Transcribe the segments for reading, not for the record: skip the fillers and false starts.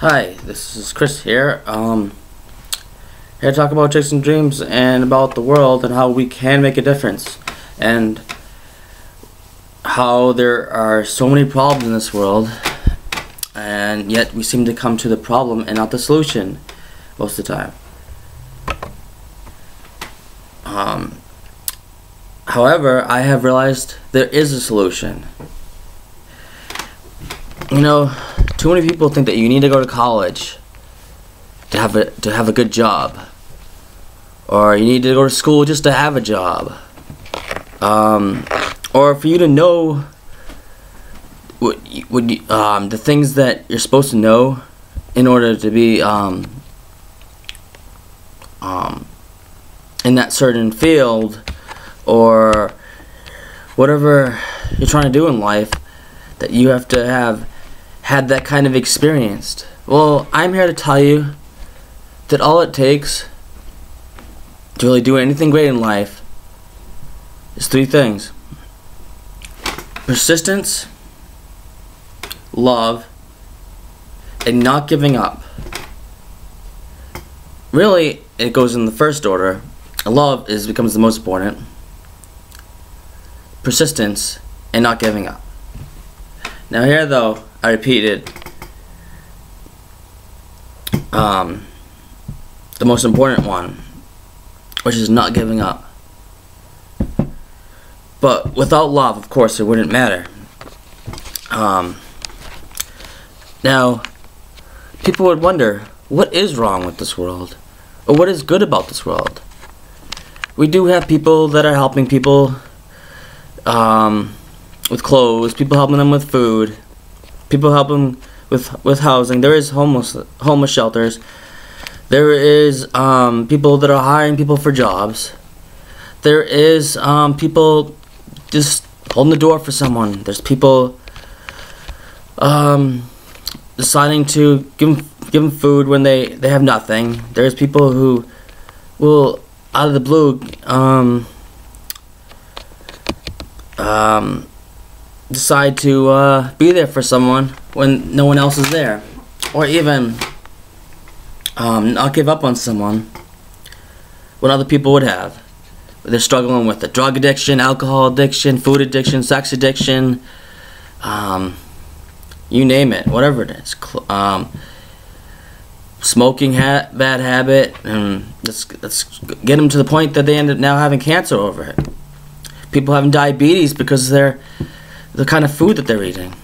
Hi, this is Chris here. Here to talk about chasing dreams and about the world and how we can make a difference, and how there are so many problems in this world, and yet we seem to come to the problem and not the solution most of the time. However, I have realized there is a solution. You know, too many people think that you need to go to college to have a good job, or you need to go to school just to have a job, or for you to know the things that you're supposed to know in order to be in that certain field or whatever you're trying to do in life, that you have to have had that kind of experience. Well, I'm here to tell you that all it takes to really do anything great in life is three things: persistence, love, and not giving up. Really, it goes in the first order. Love becomes the most important. Persistence and not giving up. Now here, though, I repeated the most important one, which is not giving up. But without love, of course, it wouldn't matter. Now, people would wonder, what is wrong with this world? Or what is good about this world? We do have people that are helping people with clothes, people helping them with food, people helping with housing. There is homeless shelters. There is people that are hiring people for jobs. There is people just holding the door for someone. There's people deciding to give them food when they have nothing. There's people who will, out of the blue, decide to be there for someone when no one else is there, or even not give up on someone when other people would have. They're struggling with the drug addiction, alcohol addiction, food addiction, sex addiction, you name it, whatever it is. Smoking bad habit, and let's get them to the point that they end up now having cancer over it. People having diabetes because they're the kind of food that they're eating,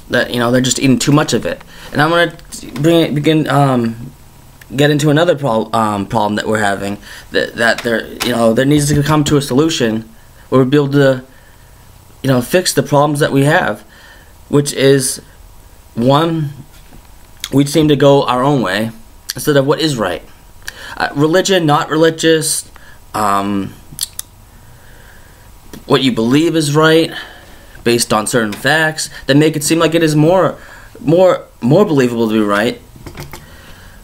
that they're just eating too much of it. And I'm gonna get into another problem that we're having, that there needs to come to a solution where we'll be able to fix the problems that we have, which is, one, we seem to go our own way instead of what is right. Religion, not religious, what you believe is right based on certain facts that make it seem like it is more believable to be right.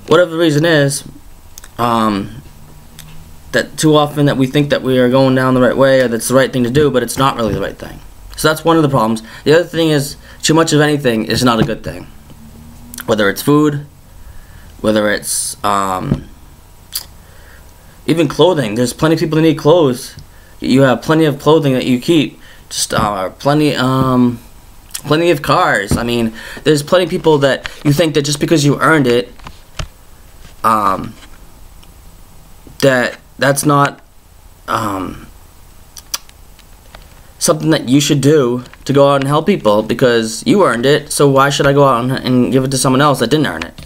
Whatever the reason is, that too often that we think that we are going down the right way, or that's the right thing to do, but it's not really the right thing. So that's one of the problems. The other thing is, too much of anything is not a good thing. Whether it's food, whether it's even clothing. There's plenty of people that need clothes. You have plenty of clothing that you keep. Just plenty of cars. I mean, there's plenty of people that you think that just because you earned it, that's not something that you should do, to go out and help people because you earned it. So why should I go out and give it to someone else that didn't earn it?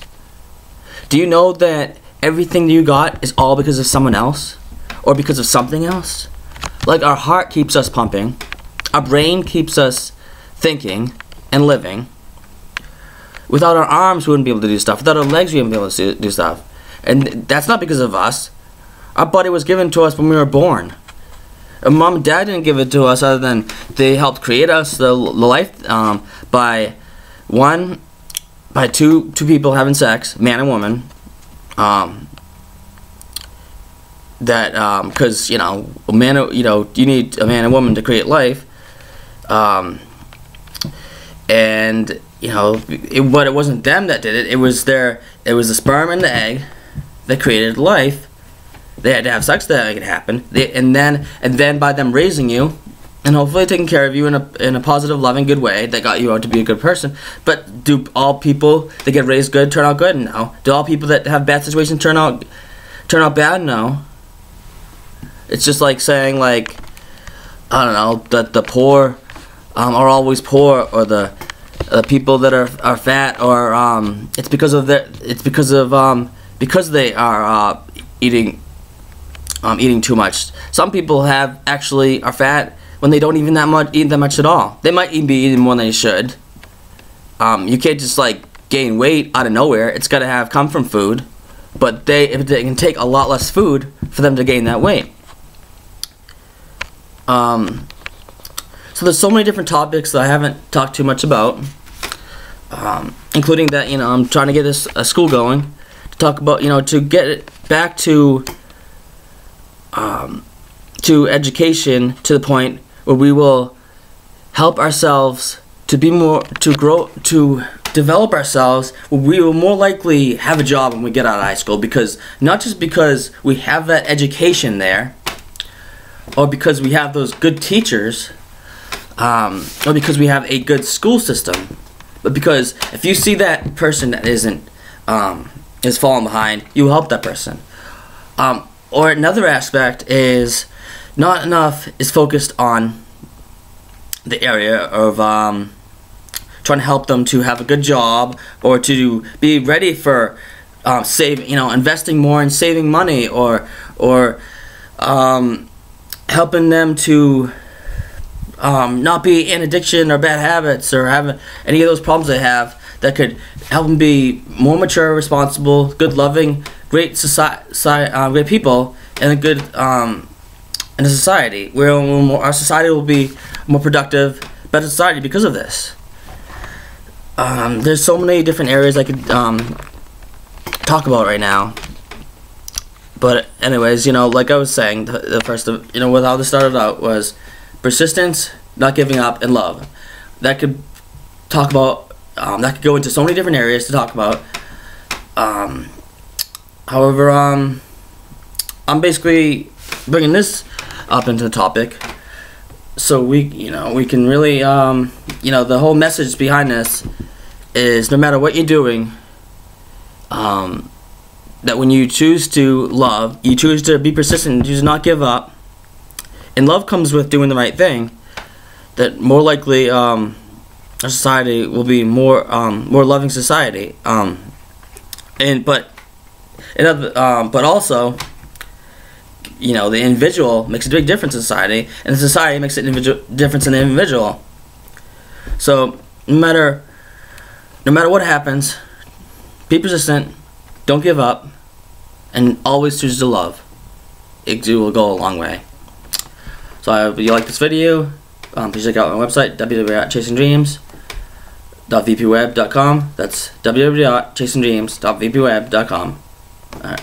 Do you know that everything you got is all because of someone else, or because of something else? Like, our heart keeps us pumping, our brain keeps us thinking and living. Without our arms, we wouldn't be able to do stuff. Without our legs, we wouldn't be able to do stuff. And that's not because of us. Our body was given to us when we were born. And Mom and Dad didn't give it to us, other than they helped create us, the life, by two people having sex, man and woman. Because a man, you need a man and woman to create life, and but it wasn't them that did it. It was the sperm and the egg that created life. They had to have sex that make it happen. And then by them raising you, and hopefully taking care of you in a positive, loving, good way that got you out to be a good person. But do all people that get raised good turn out good? No. Do all people that have bad situations turn out bad? No. It's just like saying, like, I don't know, that the poor are always poor, or the people that are fat, or because they are eating too much. Some people are fat when they don't even eat that much at all. They might even be eating more than they should. You can't just like gain weight out of nowhere. It's got to come from food. But if they can take a lot less food for them to gain that weight. So there's so many different topics that I haven't talked too much about, including that I'm trying to get a school going to talk about to get it back to education to the point where we will help ourselves to develop ourselves, where we will more likely have a job when we get out of high school, because not just because we have that education there, or because we have those good teachers, or because we have a good school system, but because if you see that person that is falling behind, you help that person. Or another aspect is not enough is focused on the area of trying to help them to have a good job, or to be ready for investing more and saving money, or helping them to not be in addiction or bad habits, or have any of those problems they have, that could help them be more mature, responsible, good, loving, great great people, and a good in a society where our society will be more productive, better society because of this. There's so many different areas I could talk about right now. But anyways, like I was saying, the first of with how this started out was persistence, not giving up, and love. That could talk about that could go into so many different areas to talk about. However, I'm basically bringing this up into the topic, so we can really the whole message behind this is, no matter what you're doing, that when you choose to love, you choose to be persistent, you choose to not give up, and love comes with doing the right thing, that more likely our society will be more loving society. But also, the individual makes a big difference in society, and the society makes a difference in the individual. So no matter what happens, be persistent, don't give up, and always choose to love. It will go a long way. So I hope you like this video. Please check out my website, www.chasigndreams.vpweb.com. That's www.chasigndreams.vpweb.com. Alright.